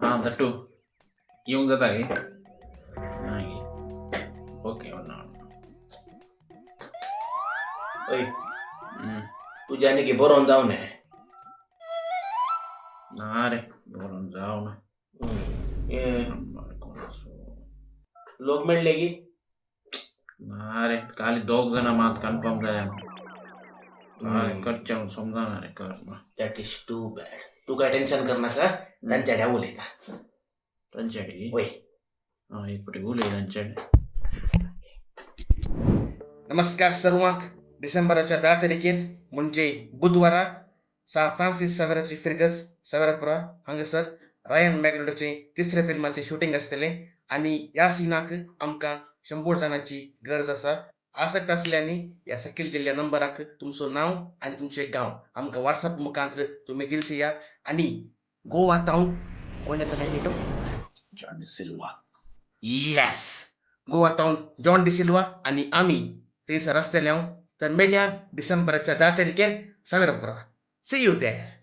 हा दट्टू येऊन जाता की नाही ओके ओय तुझ्याने की बरोन जाऊ नये ना रे बोलून जाऊ ना लोक म्हणले की ना रे खाली दोघ जण मात कन्फर्म जाय करच्या समजा रे कर दॅट इज टू बॅड तू काय टेन्शन कर नका त्यांच्या ड्या बोलायचा त्यांच्याकडे होय हा इकडे बोले त्यांच्याकडे नमस्कार सर्वांक डिसेंबरच्या 10 तारखेर म्हणजे बुधवारा सा फ्रान्सिस सवेराची फिरगस सवेरापुरा हांगसर रायन मॅग्नेटोचे तिसऱ्या फिल्माचे शूटिंग असलेले आणि या सिनाक आमका 100 जणांची गरज असा आसक्त असल्याने या सकील दिलेल्या नंबराक तुमचं नाव आणि तुमचे गाव आमका व्हॉट्सअप मुखांतर तुम्ही दिलसे या आणि गोवा टाउन कोण्यात नाही येतो जॉन सिल्वा येस गोवा टाउन जॉन डिसिल्वा आणि आम्ही ते रस्त्याला तर मेल्या डिसेंबरच्या 10 तारखेर सवेरापुरा सी यू देअर